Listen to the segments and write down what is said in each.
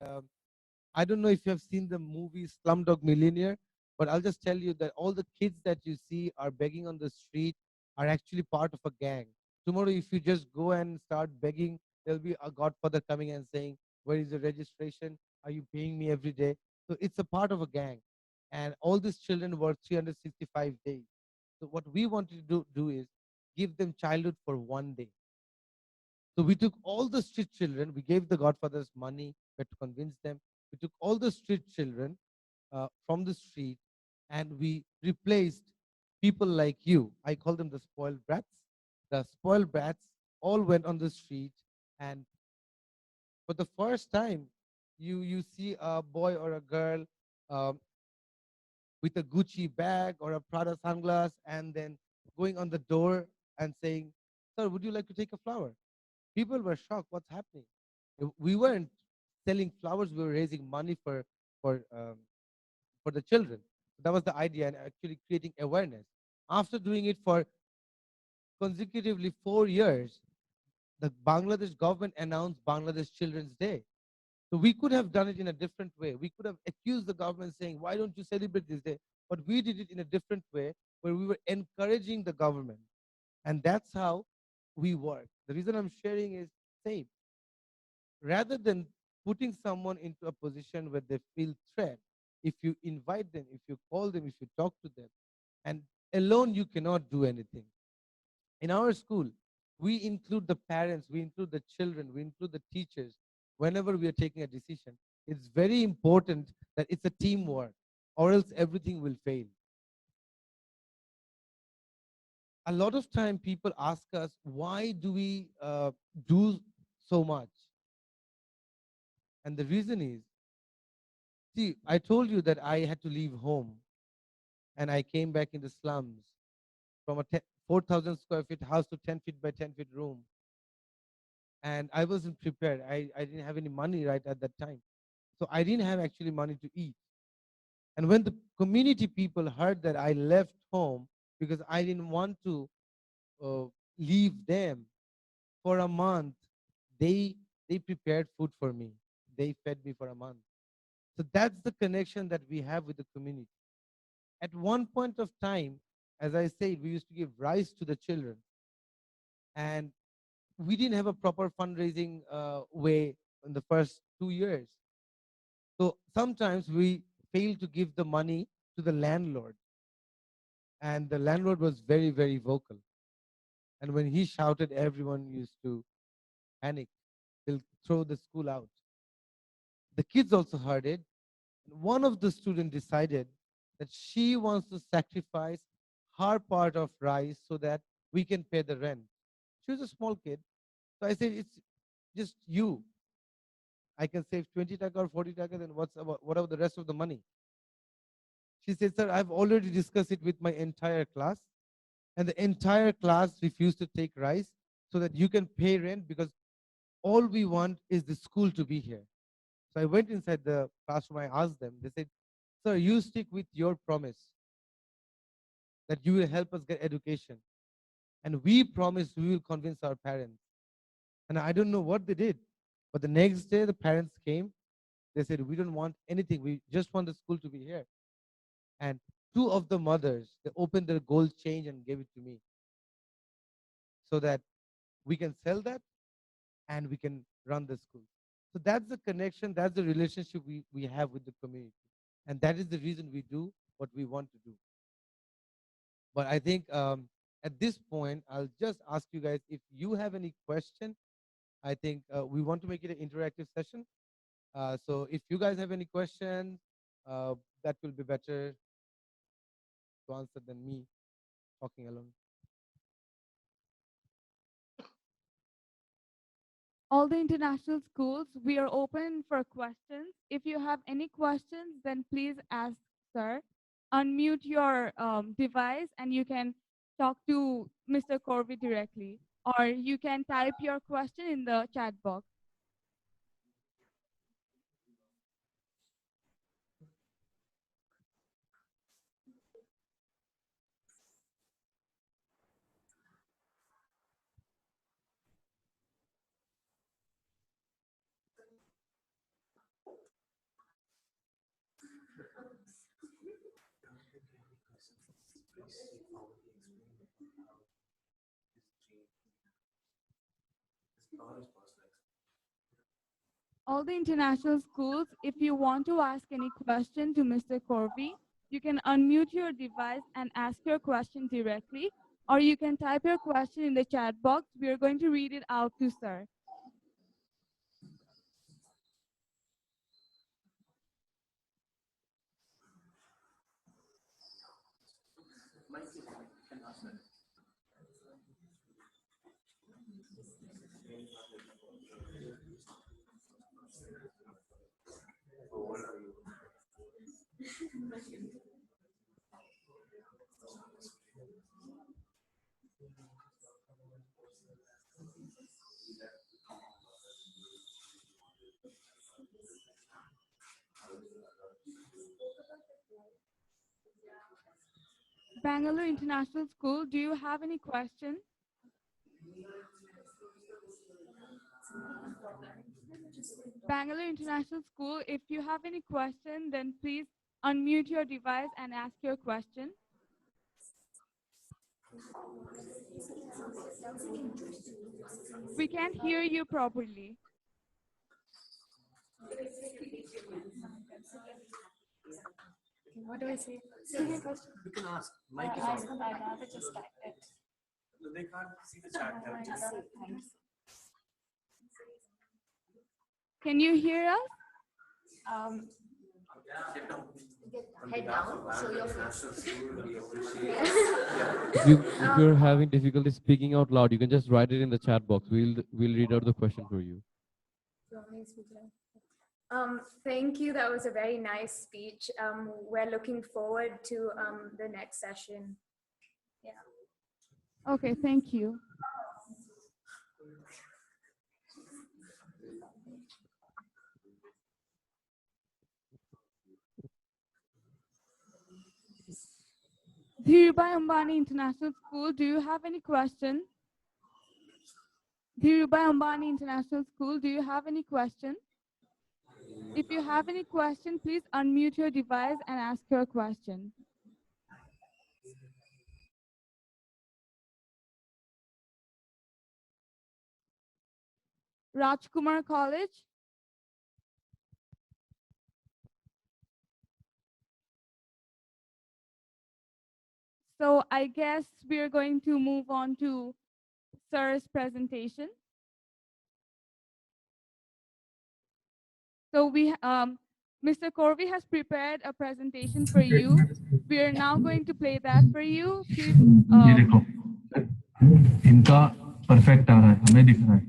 um, I don't know if you have seen the movie Slumdog Millionaire, but I'll just tell you that all the kids that you see are begging on the street are actually part of a gang. Tomorrow, if you just go and start begging, there'll be a godfather coming and saying, "Where is the registration? Are you paying me every day?" So it's a part of a gang. And all these children work 365 days. So what we wanted to do is give them childhood for one day. So we took all the street children, we gave the godfathers money, we had to convince them. We took all the street children from the street and we replaced people like you. I call them the spoiled brats. The spoiled brats all went on the street, and for the first time, you see a boy or a girl um, with a Gucci bag or a Prada sunglass, and then going on the door and saying, "Sir, would you like to take a flower?" People were shocked. What's happening? We weren't selling flowers. We were raising money for um, for the children. That was the idea, and actually creating awareness. After doing it for consecutively 4 years, the Bangladesh government announced Bangladesh Children's Day. So we could have done it in a different way. We could have accused the government saying, "Why don't you celebrate this day?" But we did it in a different way, where we were encouraging the government, and that's how we work. The reason I'm sharing is same. Rather than putting someone into a position where they feel threat, if you invite them, if you call them, if you talk to them, and alone you cannot do anything. In our school, we include the parents, we include the children, we include the teachers whenever we are taking a decision. It's very important that it's a teamwork, or else everything will fail. A lot of time people ask us, why do we do so much? And the reason is, see, I told you that I had to leave home and I came back in the slums from a 4,000 square feet house to 10 feet by 10 feet room. And I wasn't prepared. I didn't have any money right at that time. So I didn't have actually money to eat. And when the community people heard that I left home because I didn't want to uh, leave them for a month, they they prepared food for me. They fed me for a month. So that's the connection that we have with the community. At one point of time, as I said, we used to give rice to the children, and we didn't have a proper fundraising way in the first 2 years. So sometimes we failed to give the money to the landlord, and the landlord was very, very vocal. And when he shouted, everyone used to panic. They'll throw the school out. The kids also heard it. One of the students decided that she wants to sacrifice her part of rice so that we can pay the rent. She was a small kid. So I said, "It's just you. I can save 20 taka or 40 taka, then what about the rest of the money?" She said, "Sir, I've already discussed it with my entire class, and the entire class refused to take rice so that you can pay rent, because all we want is the school to be here." So I went inside the classroom. I asked them. They said, "Sir, you stick with your promise that you will help us get education. And we promise we will convince our parents." And I don't know what they did. But the next day, the parents came. They said, "We don't want anything. We just want the school to be here." And two of the mothers, they opened their gold change and gave it to me so that we can sell that and we can run the school. So that's the connection, that's the relationship we have with the community. And that is the reason we do what we want to do. But I think at this point, I'll just ask you guys if you have any question. I think we want to make it an interactive session. So if you guys have any questions, that will be better to answer than me talking alone. All the international schools, we are open for questions. If you have any questions, then please ask, sir. Unmute your device and you can talk to Mr. Corby directly, or you can type your question in the chat box. All the international schools, if you want to ask any question to Mr. Corby, you can unmute your device and ask your question directly, or you can type your question in the chat box. We are going to read it out to sir. Bangalore International School, do you have any question? Bangalore International School, if you have any question, then please unmute your device and ask your question. We can't hear you properly. What do I say? You can ask. Mike is on. I'd rather just type it. They can't see the chat. I just say thanks. Can you hear us? Head down, show your face. If you're having difficulty speaking out loud, you can just write it in the chat box. We'll read out the question for you. Thank you. That was a very nice speech. We're looking forward to the next session. Yeah. Okay, thank you. Dhirubhai Ambani International School, do you have any question? Dhirubhai Ambani International School, do you have any question? If you have any question, please unmute your device and ask your question. Rajkumar College. So I guess we're going to move on to Sir's presentation. So Mr. Corby has prepared a presentation for you. We are now going to play that for you. Please, ये देखो इनका perfect आ रहा है हमें दिख रहा है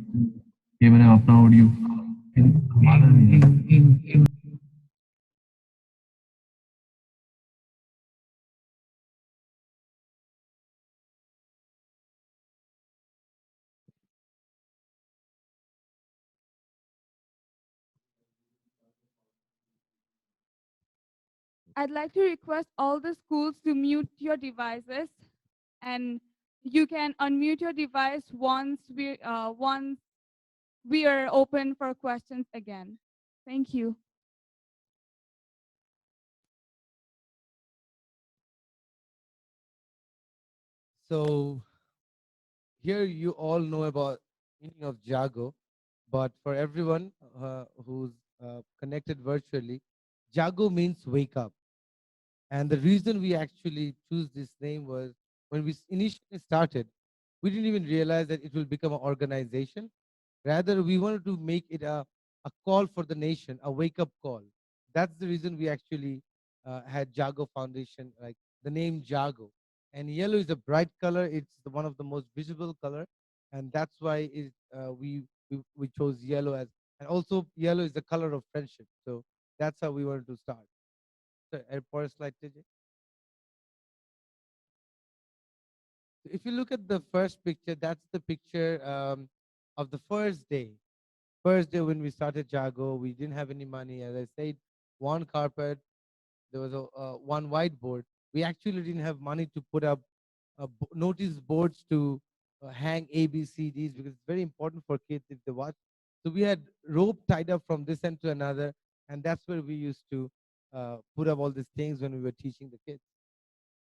ये मैंने अपना ऑडियो हमारा नहीं है I'd like to request all the schools to mute your devices, and you can unmute your device once we are open for questions again. Thank you. So here you all know about meaning of Jago, but for everyone who's connected virtually, Jago means wake up. And the reason we actually choose this name was when we initially started, we didn't even realize that it will become an organization. Rather, we wanted to make it a call for the nation, a wake up call. That's the reason we actually had Jago Foundation, like the name Jago. And yellow is a bright color. It's one of the most visible color, and that's why we chose yellow as. And also, yellow is the color of friendship. So that's how we wanted to start. So, for slide, TJ. If you look at the first picture, that's the picture of the first day. First day when we started Jago, we didn't have any money. As I said, one carpet, there was one whiteboard. We actually didn't have money to put up notice boards to hang ABCDs because it's very important for kids if they watch. So we had rope tied up from this end to another, and that's where we used to put up all these things when we were teaching the kids.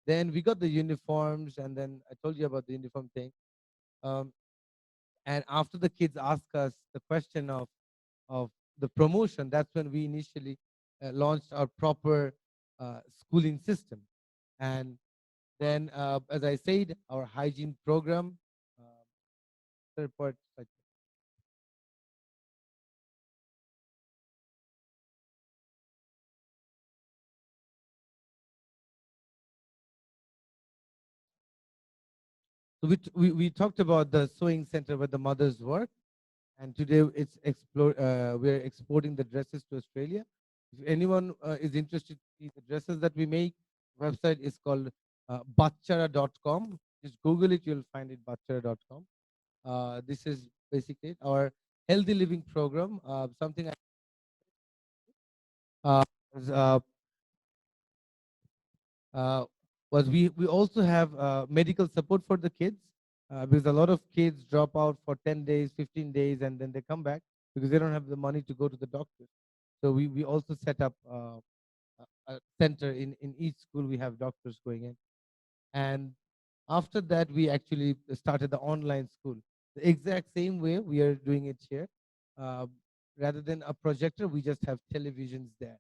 Then we got the uniforms, and then I told you about the uniform thing. Um, and after the kids ask us the question of the promotion, that's when we initially launched our proper schooling system. And then, as I said, our hygiene program. Third part, so we talked about the sewing center where the mothers work, and today it's we're exporting the dresses to Australia. If anyone is interested in the dresses that we make, website is called bachara.com. Just Google it, you'll find it, bachara.com. This is basically it. Our healthy living program, something uh, was, uh, uh, was we also have medical support for the kids, because a lot of kids drop out for 10 days, 15 days, and then they come back because they don't have the money to go to the doctor. So we also set up a center in each school. We have doctors going in. And after that, we actually started the online school. The exact same way we are doing it here. Uh, Rather than a projector, we just have televisions there.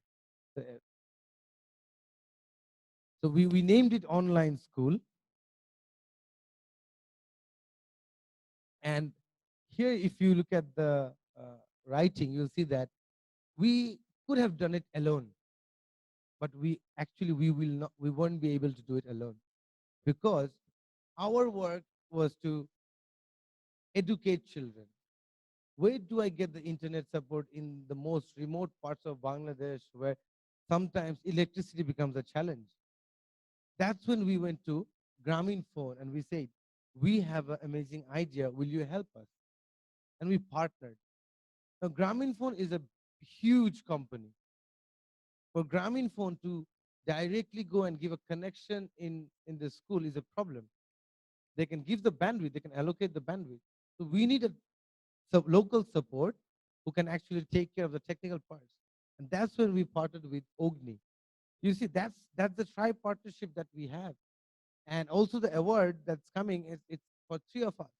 So we named it online school. And here, if you look at the writing, you'll see that we could have done it alone, but we won't be able to do it alone, because our work was to educate children. Where do I get the internet support in the most remote parts of Bangladesh where sometimes electricity becomes a challenge? That's when we went to Grameen Phone and we said, we have an amazing idea. Will you help us? And we partnered. Now, Grameen Phone is a huge company. For Grameen Phone to directly go and give a connection in the school is a problem. They can give the bandwidth, they can allocate the bandwidth. So we need a local support who can actually take care of the technical parts. And that's when we partnered with Ogni. You see, that's the tri partnership that we have. And also the award that's coming is it's for three of us.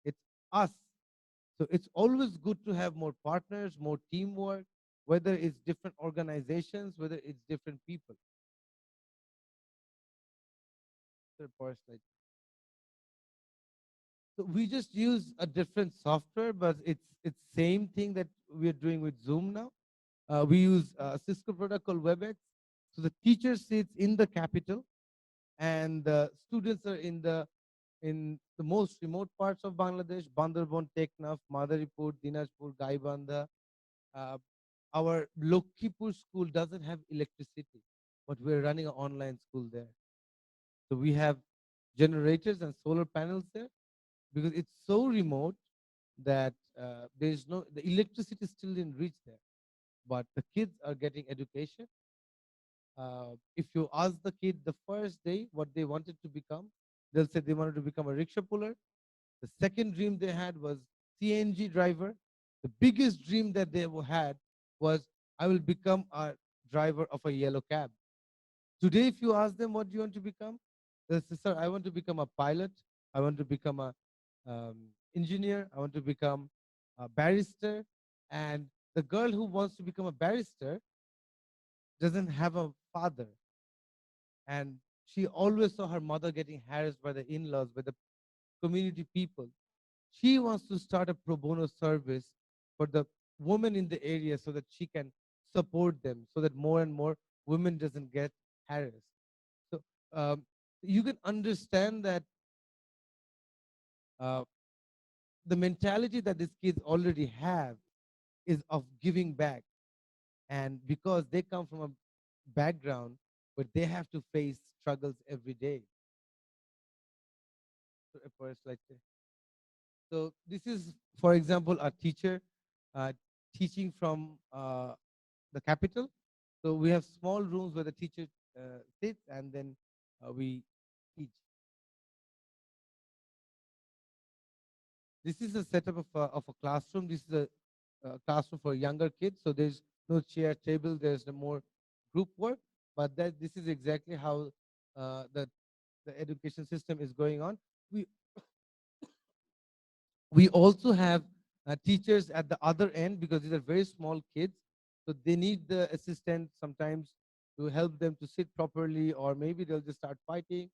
It's us. So it's always good to have more partners, more teamwork, whether it's different organizations, whether it's different people. So we just use a different software, but it's same thing that we are doing with Zoom now. We use a Cisco product called WebEx. So the teacher sits in the capital, and the students are in the most remote parts of Bangladesh: Bandarban, Teknaf, Madaripur, Dinajpur, Gaibandha. Uh, our Lokhipur school doesn't have electricity, but we're running an online school there. So we have generators and solar panels there, because it's so remote that there's no the electricity still didn't reach there, but the kids are getting education. If you ask the kid the first day what they wanted to become, they'll say they wanted to become a rickshaw puller. The second dream they had was CNG driver. The biggest dream that they had was, I will become a driver of a yellow cab. Today, if you ask them what do you want to become, they'll say, sir, I want to become a pilot. I want to become a engineer. I want to become a barrister. And the girl who wants to become a barrister doesn't have a father. And she always saw her mother getting harassed by the in-laws, by the community people. She wants to start a pro bono service for the women in the area so that she can support them, so that more and more women doesn't get harassed. So you can understand that uh, the mentality that these kids already have is of giving back. And because they come from a background where they have to face struggles every day. So, so this is, for example, a teacher teaching from the capital. So we have small rooms where the teacher sits, and then we teach. This is a setup of a classroom. This is a classroom for younger kids. So there's no chair, table. There's no more group work. But that this is exactly how the the education system is going on. We also have teachers at the other end, because these are very small kids, so they need the assistant sometimes to help them to sit properly, or maybe they'll just start fighting,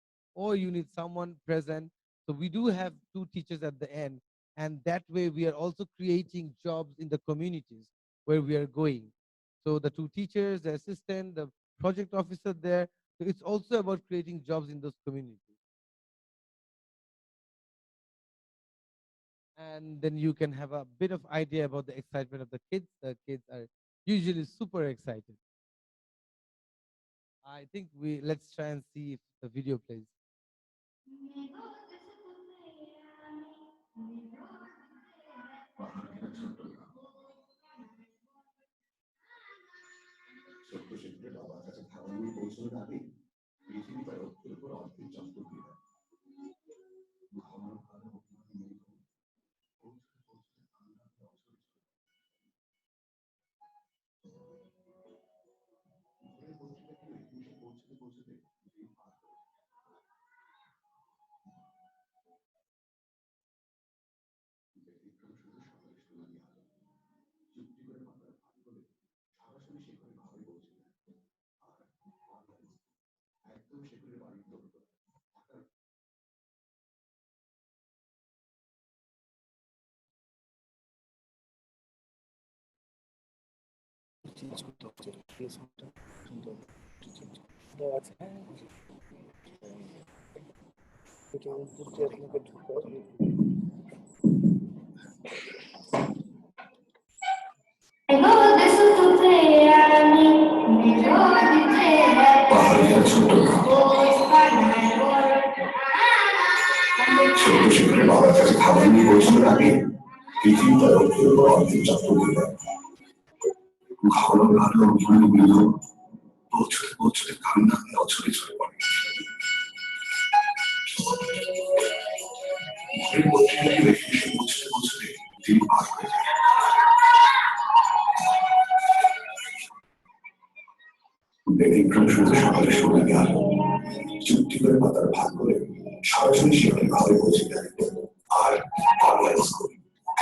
or you need someone present. So we do have two teachers at the end, and that way we are also creating jobs in the communities where we are going. So the two teachers, the assistant, the project officer there, so it's also about creating jobs in those communities. And then you can have a bit of idea about the excitement of the kids. The kids are usually super excited. I think let's try and see if the video plays.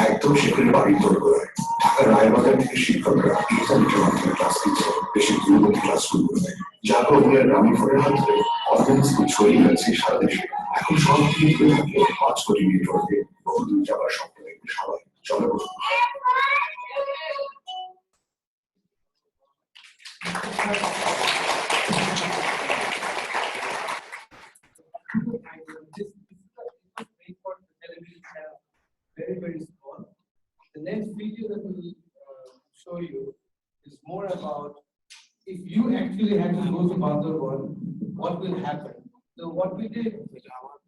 একদম সেখানে বাড়ি দোরগোড়ায় ঢাকার রায়বাজার থেকে শিক্ষকরা ইন্টারনেটের মাধ্যমে class দিচ্ছে দেশের দূরবর্তী ক্লাসরুমগুলোতে, যার প্রবলের গ্রামীণ ফোনের মাধ্যমে অনলাইন স্কুল ছড়িয়ে গেছে সারা দেশে। এখন সব দিকে থাকে 5 কোটি নেটওয়ার্কে বহুদূর যাবার স্বপ্ন দেখবে সবাই। চলো very, very small. The next video that we will show you is more about if you actually had to go to Bandarbon, what will happen. So what we did,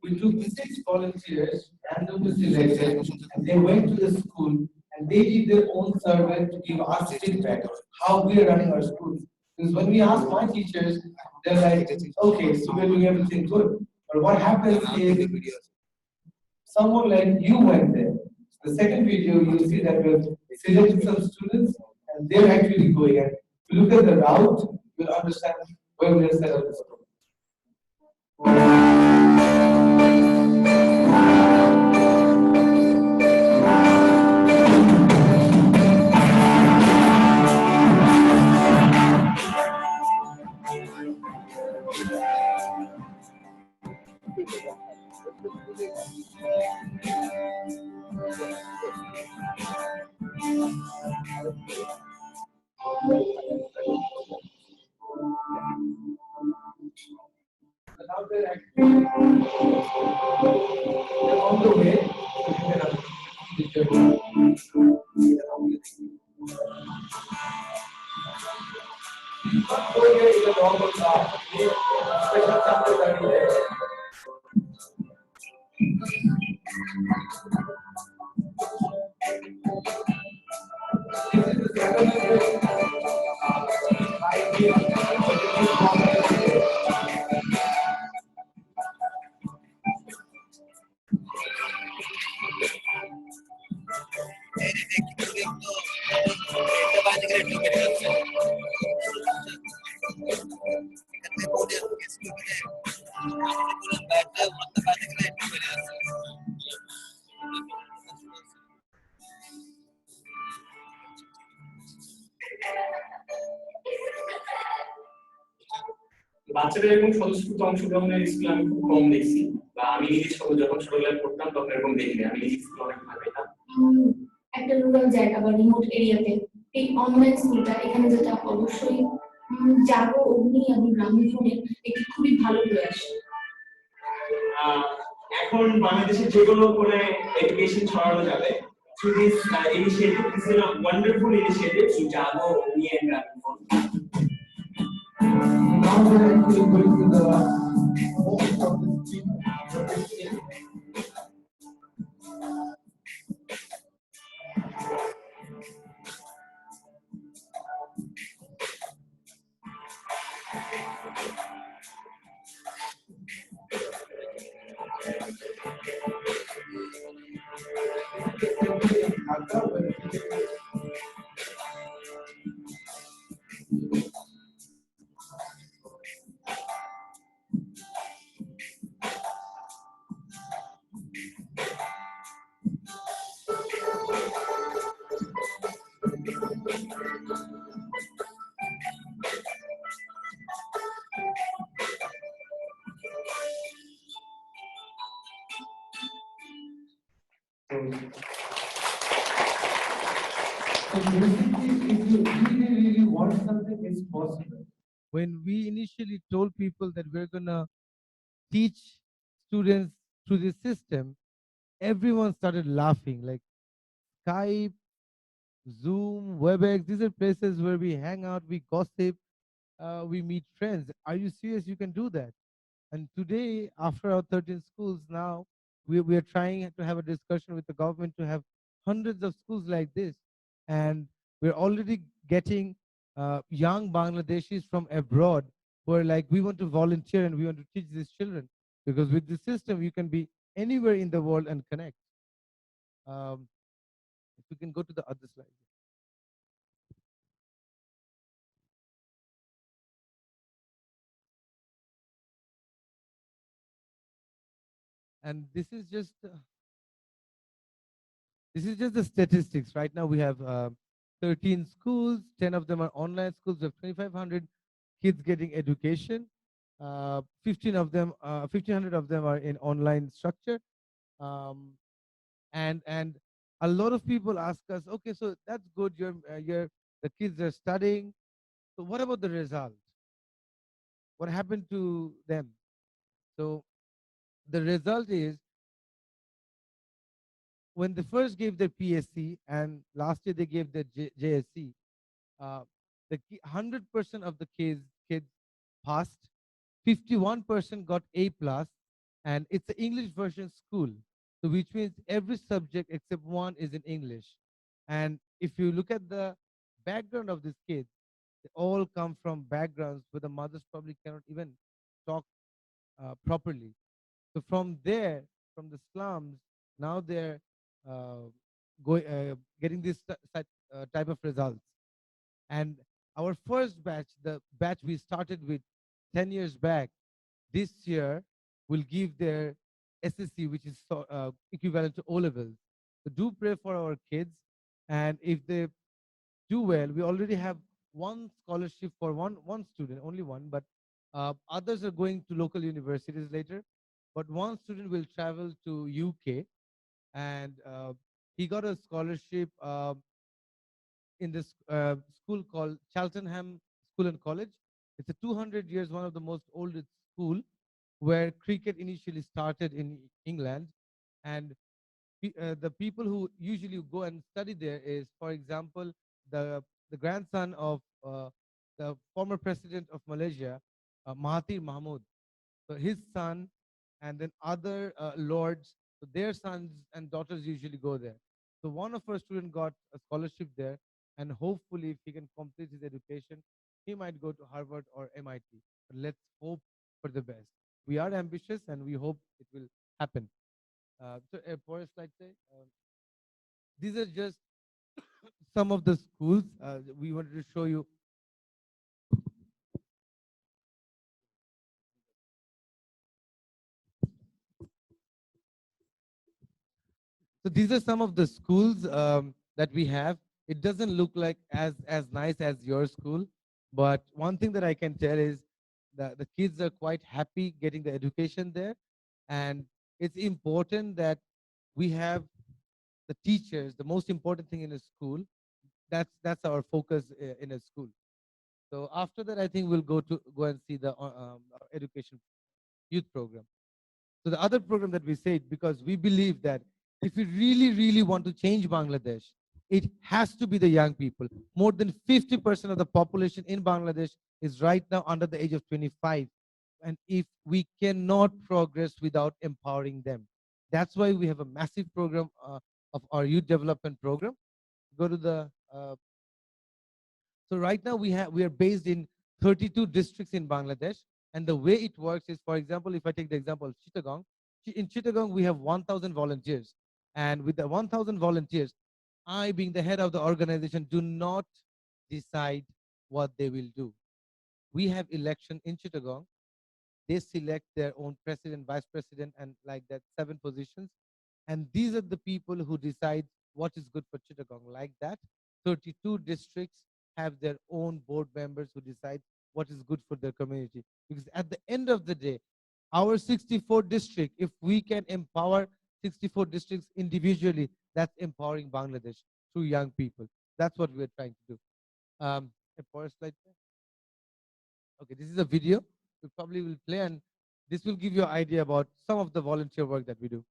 we took 6 volunteers, randomly selected, and they went to the school and they did their own survey to give us feedback how we are running our schools. Because when we ask my teachers, they're like, okay, so we're doing everything good. But what happens is someone like you went there. The second video, you'll see that we've selected some students and they're actually going. And if you look at the route, you'll understand where we're set up the school. Now they're actually they're on the way. Here is a normal car. Special samples are there. This is the second বাচ্চাদের এরকম স্বতঃস্ফূর্ত অংশগ্রহণের school আমি খুব কম দেখছি, বা আমি নিজে যখন ছোটবেলায় পড়তাম তখন এরকম দেখিনি। আমি নিজে স্কুল অনেক ভালো পেতাম। একটা রুরাল জায়গা বা রিমোট এরিয়াতে এই অনলাইন স্কুলটা এখানে যেটা অবশ্যই জাগো অগ্নি এবং গ্রামীণফোনের একটি খুবই ভালো প্রয়াস। এখন বাংলাদেশে যেগুলো করে এডুকেশন ছড়ানো যাবে, through this initiative, this is a wonderful initiative to Jago, Ogni and Grameenphone. Now we're actually going to the most of the street. So basically, if you really want something, it's possible. When we initially told people that we're gonna teach students through this system, everyone started laughing. Like Skype, Zoom, WebEx, these are places where we hang out, we gossip, we meet friends. Are you serious? You can do that. And today, after our 13 schools, now we are trying to have a discussion with the government to have hundreds of schools like this. And we're already getting young Bangladeshis from abroad who are like, we want to volunteer and we want to teach these children. Because with this system, you can be anywhere in the world and connect. If we can go to the other slide. And this is just the statistics. Right now we have 13 schools, 10 of them are online schools. We have 2,500 kids getting education. 1,500 of them are in online structure. And a lot of people ask us, okay, so that's good. The kids are studying. So what about the result? What happened to them? So the result is, when they first gave their PSC and last year they gave their JSC, the 100% of the kids passed, 51% got A plus, and it's an English version school. So which means every subject except one is in English. And if you look at the background of these kids, they all come from backgrounds where the mothers probably cannot even talk properly. So from there, from the slums, now they're getting this type of results. And our first batch, the batch we started with 10 years back, this year will give their SSC, which is equivalent to O levels. So do pray for our kids. And if they do well, we already have one scholarship for one student, only one, but others are going to local universities later. But one student will travel to UK, and he got a scholarship in this school called Cheltenham School and College. It's a 200 years, one of the most oldest school, where cricket initially started in England. And the people who usually go and study there is, for example, the grandson of the former president of Malaysia, Mahathir Mohamad. So his son, and then other lords, so their sons and daughters usually go there. So one of our students got a scholarship there, and hopefully, if he can complete his education, he might go to Harvard or MIT. But let's hope for the best. We are ambitious, and we hope it will happen. For a slide, these are just some of the schools we wanted to show you. So these are some of the schools that we have. It doesn't look like as nice as your school, but one thing that I can tell is the kids are quite happy getting the education there. And it's important that we have the teachers, the most important thing in a school. That's our focus in a school. So after that, I think we'll go and see the education youth program. So the other program that we said, because we believe that if we really want to change Bangladesh, it has to be the young people. More than 50% of the population in Bangladesh is right now under the age of 25. And if we cannot progress without empowering them, that's why we have a massive program of our youth development program. Go to the so right now we are based in 32 districts in Bangladesh, and the way it works is, for example, if I take the example of Chittagong, in Chittagong we have 1,000 volunteers, and with the 1,000 volunteers, I, being the head of the organization, do not decide what they will do. We have election in Chittagong. They select their own president, vice president, and like that 7 positions, and these are the people who decide what is good for Chittagong. Like that, 32 districts have their own board members who decide what is good for their community. Because at the end of the day, our 64 district, if we can empower 64 districts individually, that's empowering Bangladesh through young people. That's what we're trying to do. A power slide there. Okay, this is a video. We probably will play, and this will give you an idea about some of the volunteer work that we do.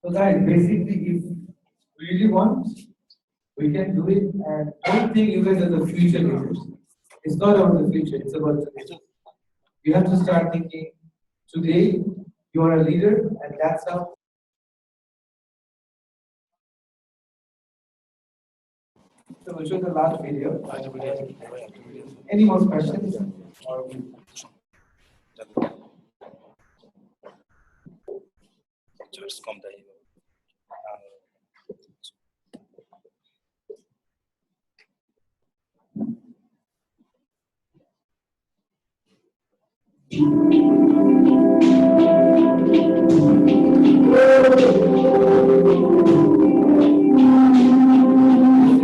So guys, basically, if we really want, We can do it, and don't think you guys are the future leaders. It's not about the future, it's about today. You have to start thinking today you are a leader, and that's how. So we'll show the last video. Any more questions? Or Just come there.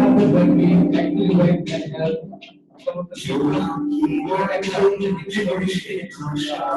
happened when we actually went and helped some of the people who are actually in the parts of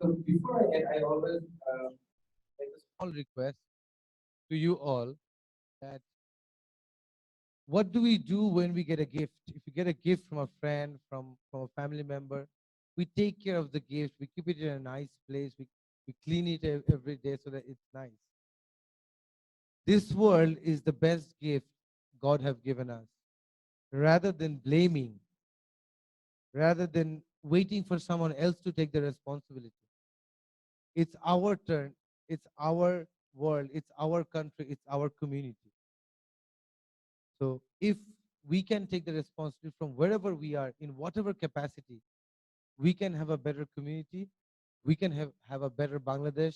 So before I get, I always make a small request to you all that what do we do when we get a gift? If we get a gift from a friend, from a family member, we take care of the gift. We keep it in a nice place. We clean it every day so that it's nice. This world is the best gift God have given us. Rather than blaming, rather than waiting for someone else to take the responsibility, it's our turn, it's our world, it's our country, it's our community. So if we can take the responsibility from wherever we are, in whatever capacity, we can have a better community, we can have a better Bangladesh,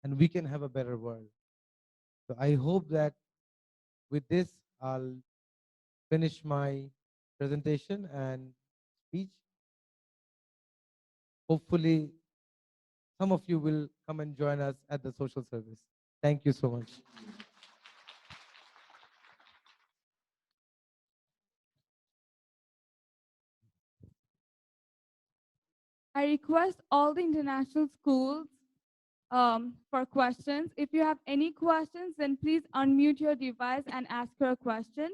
and we can have a better world. So I hope that with this, I'll finish my presentation and speech. Hopefully, some of you will come and join us at the social service. Thank you so much. I request all the international schools for questions. If you have any questions, then please unmute your device and ask your question.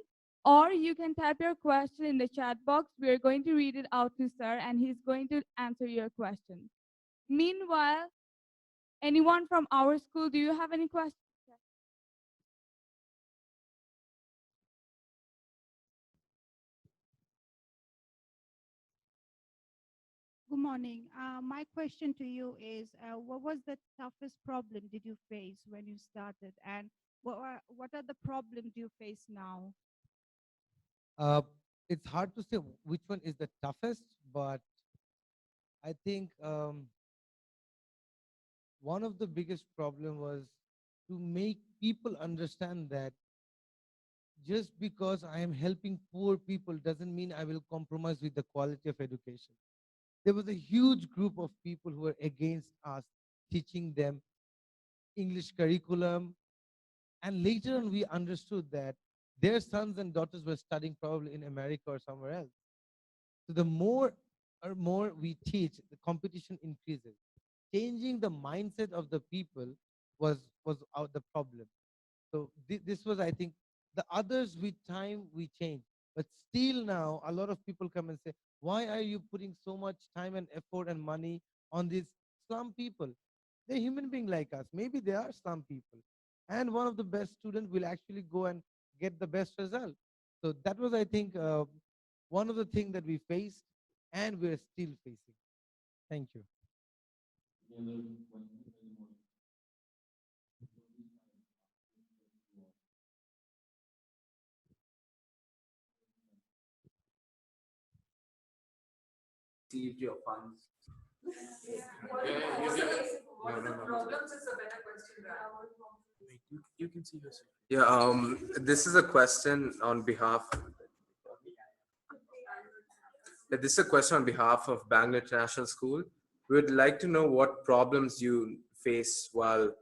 Or you can type your question in the chat box. We are going to read it out to sir, and he's going to answer your question. Meanwhile, anyone from our school, do you have any questions? Good morning. My question to you is, what was the toughest problem did you face when you started, and what are the problems you face now? It's hard to say which one is the toughest, but I think one of the biggest problem was to make people understand that just because I am helping poor people doesn't mean I will compromise with the quality of education. There was a huge group of people who were against us teaching them English curriculum. And later on, we understood that their sons and daughters were studying probably in America or somewhere else. So the more or more we teach, the competition increases. Changing the mindset of the people was the problem. So this was, I think, the others with time we change. But still now, a lot of people come and say, why are you putting so much time and effort and money on these slum people? They're human being like us. Maybe they are slum people. And one of the best students will actually go and get the best result. So that was, I think, one of the things that we faced and we're still facing. Thank you. Received your funds. What are the problems is a better question. You can see yourself. Yeah, this is a question on behalf. This is a question on behalf of Bangalore International School. We would like to know what problems you face while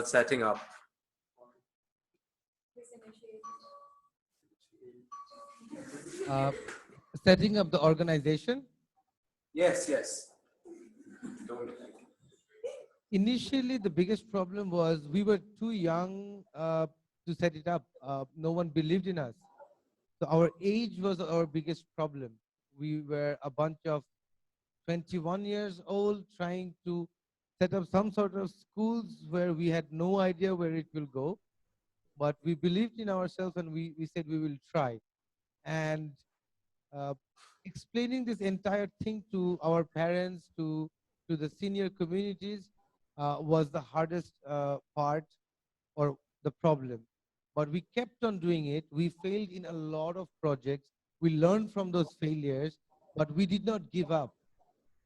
setting up. Uh, Setting up the organization. Yes, yes. Initially, the biggest problem was we were too young to set it up. No one believed in us. So our age was our biggest problem. We were a bunch of 21 years old trying to set up some sort of schools where we had no idea where it will go. But we believed in ourselves and we said we will try. And explaining this entire thing to our parents, to the senior communities, was the hardest part or the problem. But we kept on doing it. We failed in a lot of projects. We learned from those failures, but we did not give up.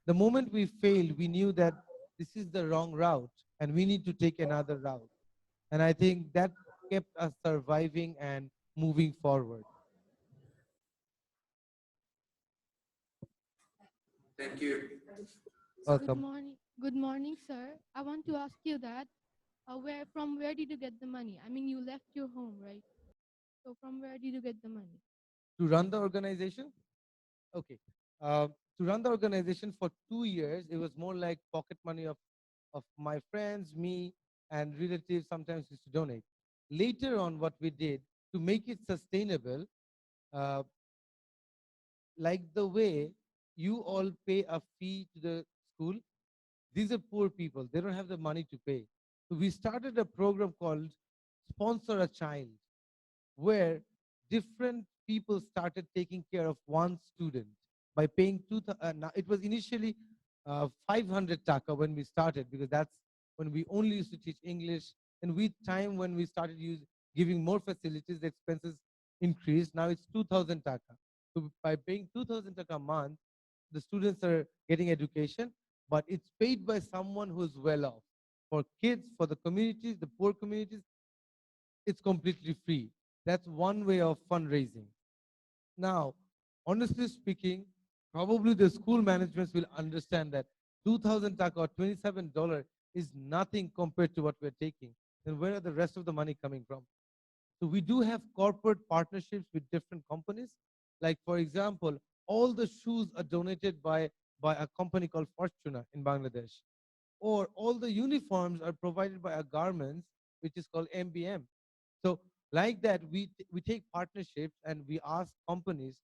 The moment we failed, we knew that this is the wrong route and we need to take another route. And I think that kept us surviving and moving forward. Thank you. Good Welcome. morning. Good morning, sir. I want to ask you that from where did you get the money? I mean, you left your home, right? So from where did you get the money? To run the organization? Okay. To run the organization for 2 years, it was more like pocket money of my friends, me, and relatives sometimes used to donate. Later on, what we did to make it sustainable, uh, like the way you all pay a fee to the school, these are poor people. They don't have the money to pay. So we started a program called Sponsor a Child, where different people started taking care of one student by paying it was initially 500 taka when we started, because that's when we only used to teach English. And with time, when we started giving more facilities, the expenses increased. Now it's 2,000 taka. So by paying 2,000 taka a month, the students are getting education, but it's paid by someone who's well off. For kids, for the communities, the poor communities, it's completely free. That's one way of fundraising. Now, honestly speaking, probably the school managements will understand that 2,000 taka or $27 is nothing compared to what we're taking. Then where are the rest of the money coming from? So we do have corporate partnerships with different companies. Like, for example, all the shoes are donated by a company called Fortuna in Bangladesh. Or all the uniforms are provided by a garments, which is called MBM. So like that, we take partnerships and we ask companies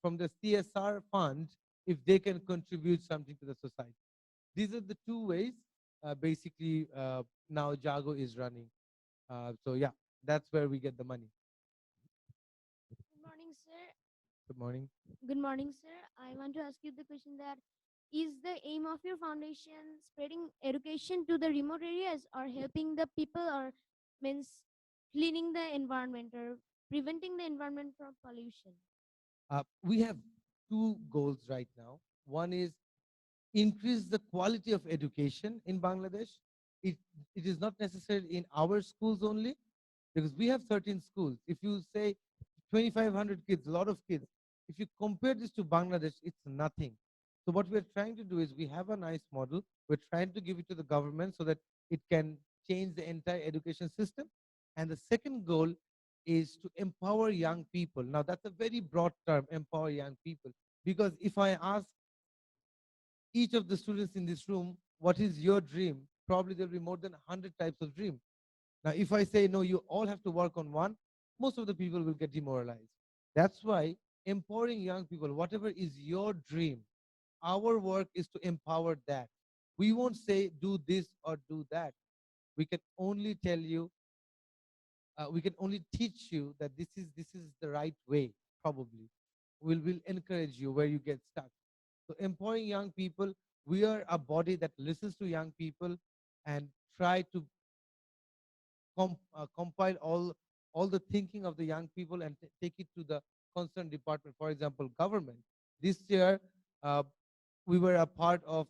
from the CSR fund if they can contribute something to the society. These are the two ways basically now Jago is running. So yeah, that's where we get the money. Good morning, sir. Good morning. Good morning, sir. I want to ask you the question that is the aim of your foundation spreading education to the remote areas or helping the people or means cleaning the environment or preventing the environment from pollution? We have two goals right now. One is increase the quality of education in Bangladesh. It is not necessarily in our schools only, because we have 13 schools. If you say 2,500 kids, a lot of kids, if you compare this to Bangladesh, it's nothing. So what we're trying to do is we have a nice model. We're trying to give it to the government so that it can change the entire education system. And the second goal is to empower young people. Now, that's a very broad term, empower young people. Because if I ask each of the students in this room, what is your dream? Probably there'll be more than 100 types of dream. Now, if I say, no, you all have to work on one, most of the people will get demoralized. That's why empowering young people, whatever is your dream, our work is to empower that. We won't say do this or do that. We can only tell you we can only teach you that this is the right way. Probably, will encourage you where you get stuck. So empowering young people, we are a body that listens to young people and try to compile all the thinking of the young people and take it to the concerned department. For example, government. This year, uh, we were a part of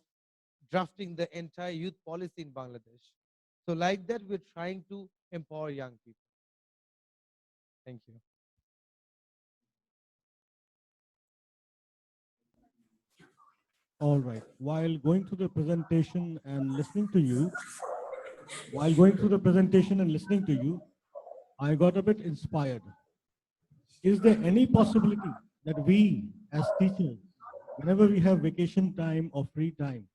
drafting the entire youth policy in Bangladesh. So like that, we're trying to empower young people. Thank you. All right. While going through the presentation and listening to you, while going through the presentation and listening to you, I got a bit inspired. Is there any possibility that we as teachers, whenever we have vacation time or free time,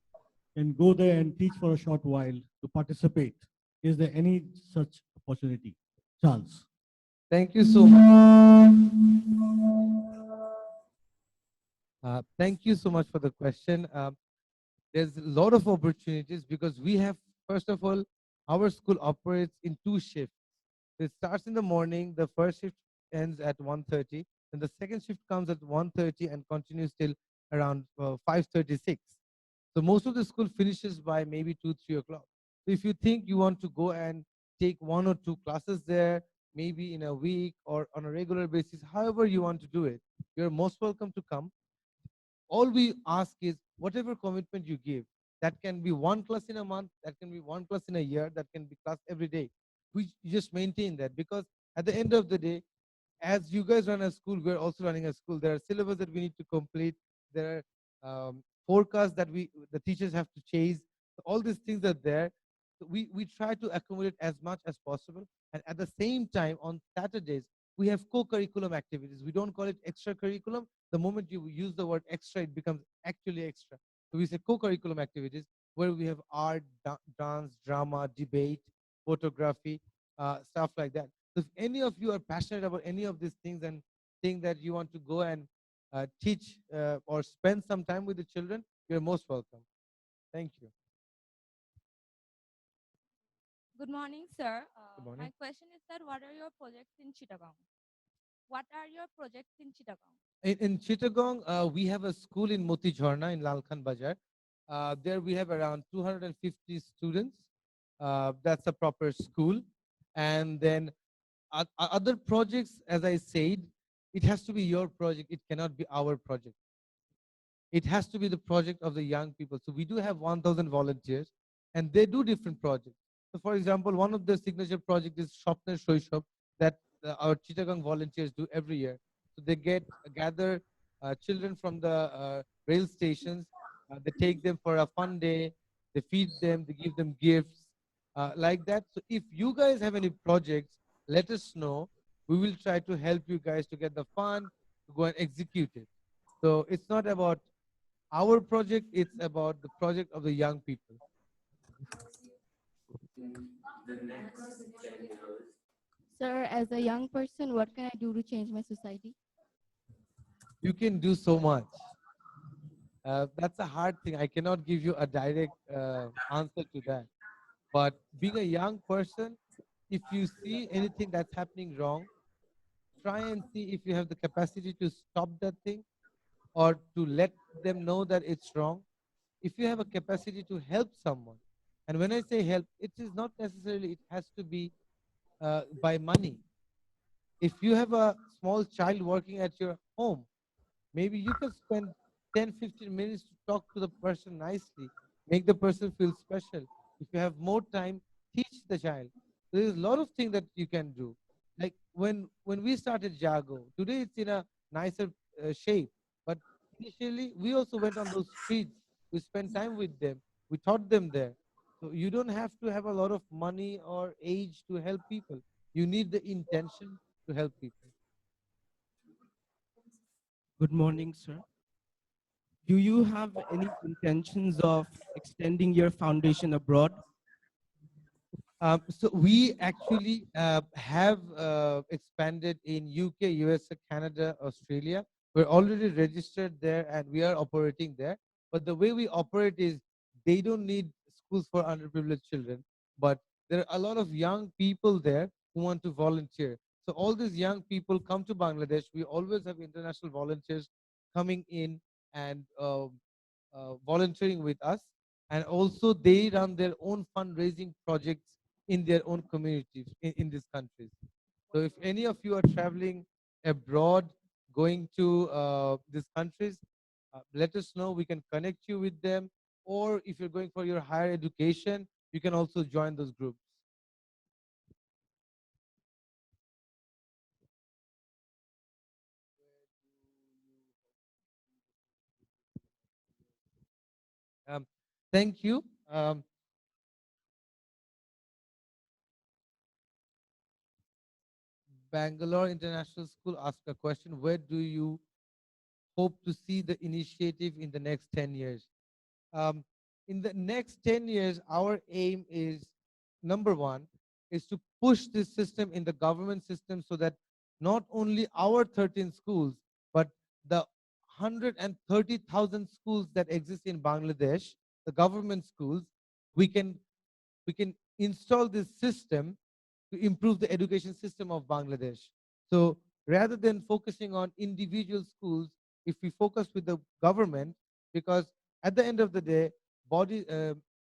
can go there and teach for a short while to participate? Is there any such opportunity? Charles. Thank you so much. Thank you so much for the question. There's a lot of opportunities because we have, first of all, our school operates in 2 shifts. It starts in the morning, the first shift ends at 1:30, and the second shift comes at 1:30 and continues till around 5:36. So most of the school finishes by maybe 2, 3 o'clock. So if you think you want to go and take 1 or 2 classes there, maybe in a week or on a regular basis, however you want to do it, you're most welcome to come. All we ask is whatever commitment you give, that can be 1 class in a month, that can be 1 class in a year, that can be class every day. We just maintain that because at the end of the day, as you guys run a school, we're also running a school. There are syllabus that we need to complete. There are forecasts that the teachers have to chase. So all these things are there. So we try to accommodate as much as possible. And at the same time, on Saturdays, we have co-curriculum activities. We don't call it extracurriculum. The moment you use the word extra, it becomes actually extra. So we say co-curriculum activities where we have art, dance, drama, debate, photography, stuff like that. So if any of you are passionate about any of these things and think that you want to go and teach or spend some time with the children, you're most welcome. Thank you. Good morning, sir. Good morning. My question is that what are your projects in Chittagong? What are your projects in Chittagong? In Chittagong, we have a school in Moti Jharna in Lalkhan Bajar. There we have around 250 students. That's a proper school. And then other projects, as I said, it has to be your project. It cannot be our project. It has to be the project of the young people. So we do have 1,000 volunteers and they do different projects. So for example, one of the signature project is Shopner Shoishop that our Chittagong volunteers do every year. So they gather children from the rail stations. They take them for a fun day. They feed them. They give them gifts like that. So if you guys have any projects, let us know. We will try to help you guys to get the fund to go and execute it. So it's not about our project, it's about the project of the young people. The next 10 years. Sir, as a young person, what can I do to change my society? You can do so much. That's a hard thing. I cannot give you a direct answer to that. But being a young person, if you see anything that's happening wrong, try and see if you have the capacity to stop that thing or to let them know that it's wrong. If you have a capacity to help someone, and when I say help, it is not necessarily, it has to be by money. If you have a small child working at your home, maybe you can spend 10, 15 minutes to talk to the person nicely, make the person feel special. If you have more time, teach the child. There's a lot of things that you can do. Like when we started Jago, today it's in a nicer shape. But initially, we also went on those streets. We spent time with them. We taught them there. So you don't have to have a lot of money or age to help people. You need the intention to help people. Good morning, sir. Do you have any intentions of extending your foundation abroad? So we actually have expanded in UK, USA, Canada, Australia. We're already registered there and we are operating there. But the way we operate is they don't need schools for underprivileged children. But there are a lot of young people there who want to volunteer. So all these young people come to Bangladesh. We always have international volunteers coming in and volunteering with us. And also they run their own fundraising projects in their own communities in these countries. So if any of you are traveling abroad, going to these countries, let us know. We can connect you with them. Or if you're going for your higher education, you can also join those groups. Thank you. Bangalore International School asked a question: where do you hope to see the initiative in the next 10 years? Um, in the next 10 years, our aim is, number one, is to push this system in the government system so that not only our 13 schools, but the 130,000 schools that exist in Bangladesh, the government schools, we can install this system to improve the education system of Bangladesh. So rather than focusing on individual schools, if we focus with the government, because at the end of the day,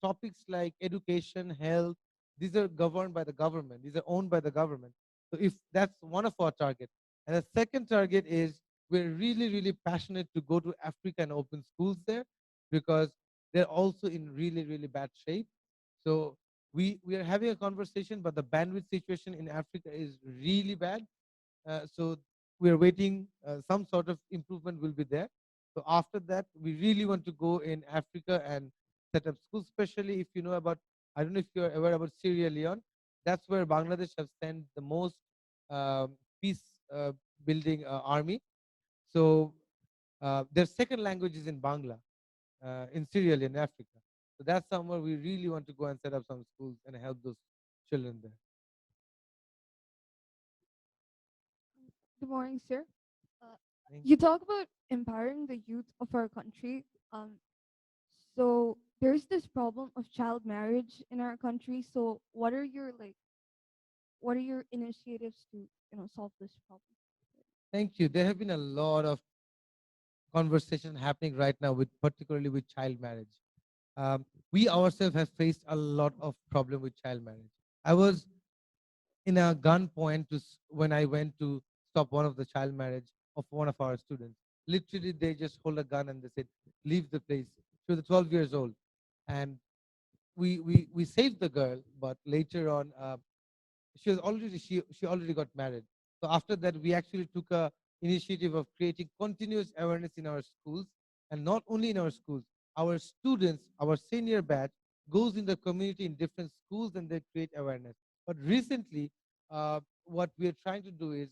topics like education, health, these are governed by the government. These are owned by the government. So if that's one of our targets. And the second target is we're really, really passionate to go to Africa and open schools there because they're also in really, really bad shape. So we are having a conversation, but the bandwidth situation in Africa is really bad. So we are waiting. Some sort of improvement will be there. So after that, we really want to go in Africa and set up schools, especially if you know about, I don't know if you're aware about Sierra Leone. That's where Bangladesh have sent the most peace building army. So their second language is in Bangla, in Sierra Leone, Africa. So that's somewhere we really want to go and set up some schools and help those children there. Good morning, sir. Thank You talk about empowering the youth of our country. So there's this problem of child marriage in our country. So what are your initiatives to solve this problem? Thank you. There have been a lot of conversation happening right now with particularly with child marriage. We ourselves have faced a lot of problem with child marriage. I was in a gunpoint when I went to stop one of the child marriage of one of our students. Literally, they just hold a gun and they said, "Leave the place." She was 12 years old, and we saved the girl, but later on, she already got married. So after that, we actually took a initiative of creating continuous awareness in our schools, and not only in our schools, our students, our senior batch goes in the community in different schools and they create awareness. But recently, what we are trying to do is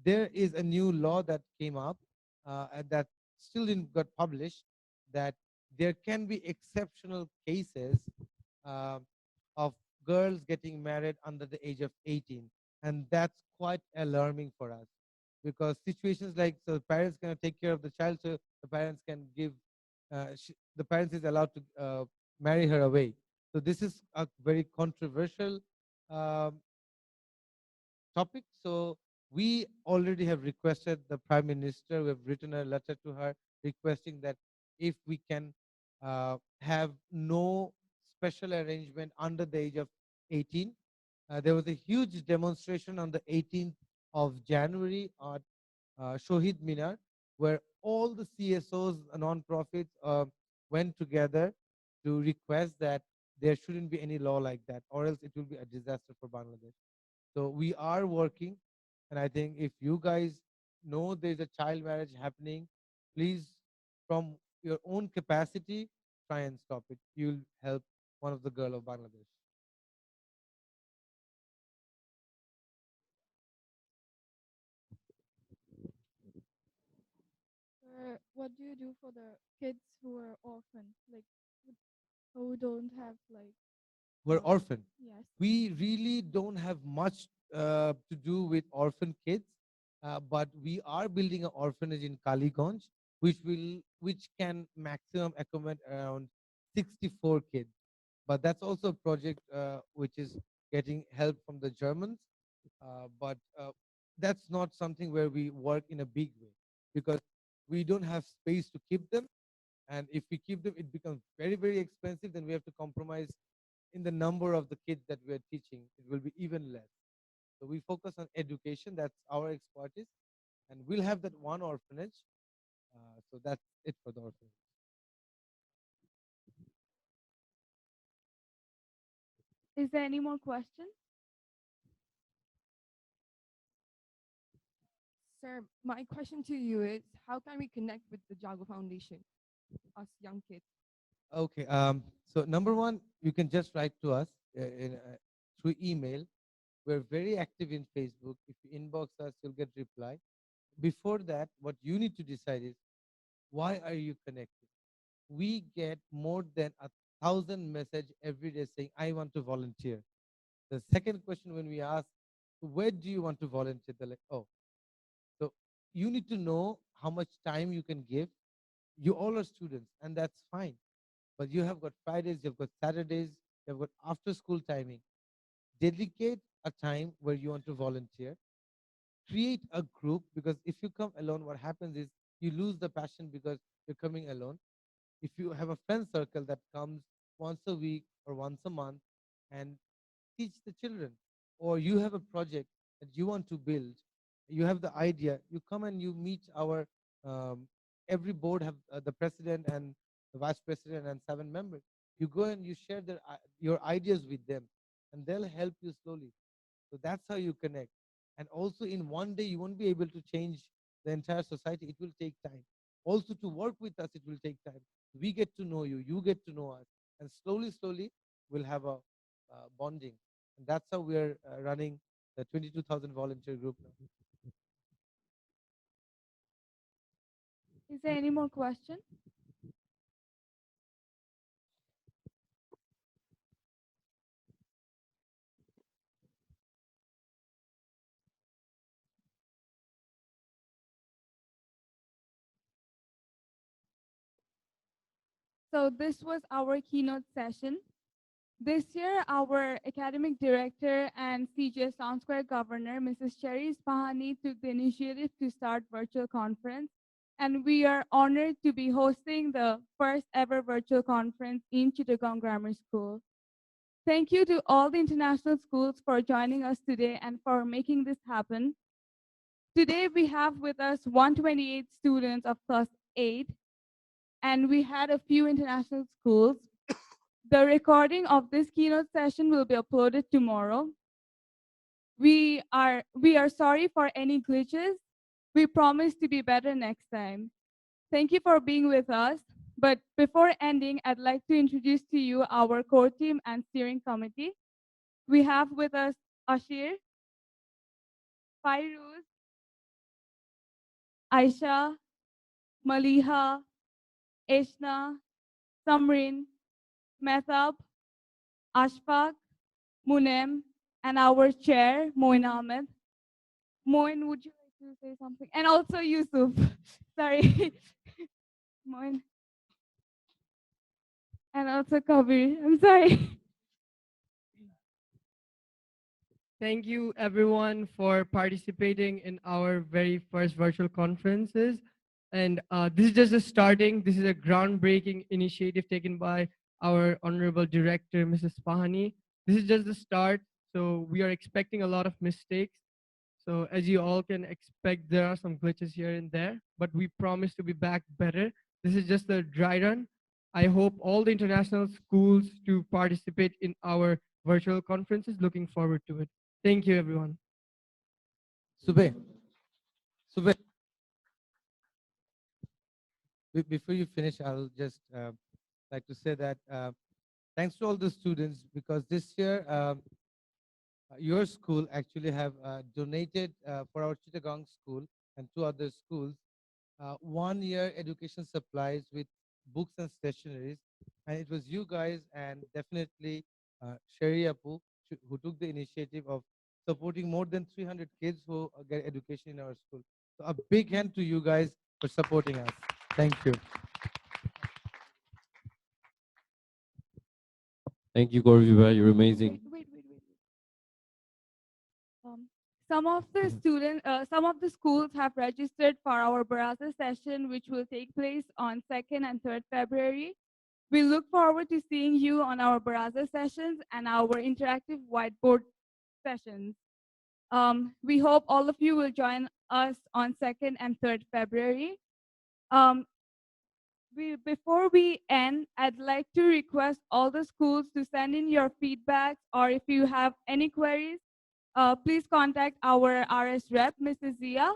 there is a new law that came up and that still didn't got published, that there can be exceptional cases uh, of girls getting married under the age of 18, and that's quite alarming for us because situations like, so parents cannot take care of the child, so the parents can give the parents is allowed to marry her away. So this is a very controversial um, topic. So we already have requested the Prime Minister, we have written a letter to her requesting that if we can have no special arrangement under the age of 18. There was a huge demonstration on the 18th of January at Shohid Minar, where all the CSOs, non-profits went together to request that there shouldn't be any law like that, or else it will be a disaster for Bangladesh. So we are working, and I think if you guys know there's a child marriage happening, please, from your own capacity, try and stop it. You'll help one of the girl of Bangladesh. What do you do for the kids who are orphaned, like who don't have like? We're orphan. Yes. We really don't have much to do with orphan kids, but we are building an orphanage in Kaliganj, which can maximum accommodate around 64 kids. But that's also a project which is getting help from the Germans. But that's not something where we work in a big way because we don't have space to keep them. And if we keep them, it becomes very, very expensive. Then we have to compromise in the number of the kids that we are teaching. It will be even less. So we focus on education. That's our expertise. And we'll have that one orphanage. So that's it for the orphanage. Is there any more questions? Sir, my question to you is, how can we connect with the Jago Foundation, us young kids? Okay. So number one, you can just write to us through email. We're very active in Facebook. If you inbox us, you'll get reply. Before that, what you need to decide is why are you connected? We get more than 1,000 message every day saying, I want to volunteer. The second question when we ask, where do you want to volunteer? They're like, oh. So you need to know how much time you can give. You all are students, and that's fine. But you have got Fridays, you've got Saturdays, you've got after school timing. Dedicate a time where you want to volunteer. Create a group, because if you come alone, what happens is you lose the passion because you're coming alone. If you have a friend circle that comes once a week or once a month and teach the children, or you have a project that you want to build, you have the idea, you come and you meet our every board have the president and the vice president and 7 members. You go and you share your ideas with them, and they'll help you slowly. So that's how you connect. And also, in one day, you won't be able to change the entire society. It will take time. Also, to work with us, it will take time. We get to know you, you get to know us, and slowly, slowly, we'll have a bonding. And that's how we're running the 22,000 volunteer group now. Is there any more question? So this was our keynote session. This year, our academic director and CJ Sound Square governor, Mrs. Sherry Spahani, took the initiative to start virtual conference. And we are honored to be hosting the first ever virtual conference in Chittagong Grammar School. Thank you to all the international schools for joining us today and for making this happen. Today, we have with us 128 students of class 8, and we had a few international schools. The recording of this keynote session will be uploaded tomorrow. We are sorry for any glitches. We promise to be better next time. Thank you for being with us. But before ending, I'd like to introduce to you our core team and steering committee. We have with us Ashir, Fairuz, Aisha, Maliha, Eshna, Samrin, Mehtab, Ashfaq, Munem, and our chair, Moin Ahmed. Moin, would you like to say something? And also Yusuf. Sorry. Moin. And also Kabir. I'm sorry. Thank you everyone for participating in our very first virtual conferences. And this is just a starting. This is a groundbreaking initiative taken by our honorable director, Mrs. Pahani. This is just the start. So we are expecting a lot of mistakes. So as you all can expect, there are some glitches here and there, but we promise to be back better. This is just a dry run. I hope all the international schools to participate in our virtual conferences. Looking forward to it. Thank you, everyone. Subeh. Before you finish, I'll just like to say that thanks to all the students, because this year your school actually have donated for our Chittagong school and 2 other schools 1 year education supplies with books and stationeries. And it was you guys and definitely Sherry Apu who took the initiative of supporting more than 300 kids who get education in our school. So a big hand to you guys for supporting us. Thank you. Thank you, Gorviva. You're amazing. Wait. some of the schools have registered for our Baraza session, which will take place on 2nd and 3rd February. We look forward to seeing you on our Baraza sessions and our interactive whiteboard sessions. We hope all of you will join us on 2nd and 3rd February. Before we end, I'd like to request all the schools to send in your feedback, or if you have any queries, please contact our RS rep, Mrs. Zia.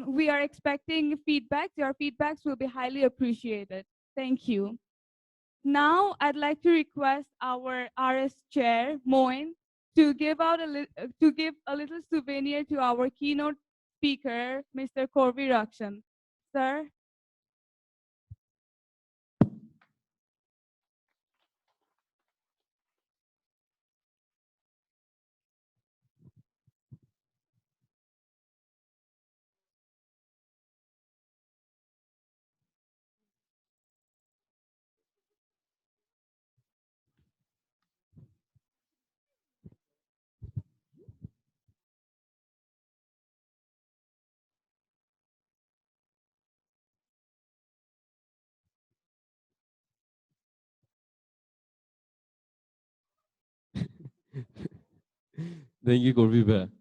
We are expecting feedback. Your feedbacks will be highly appreciated. Thank you. Now, I'd like to request our RS chair, Moin, to give a little souvenir to our keynote speaker, Mr. Korvi Raksham. Sir. Thank you, Korvi Bhai.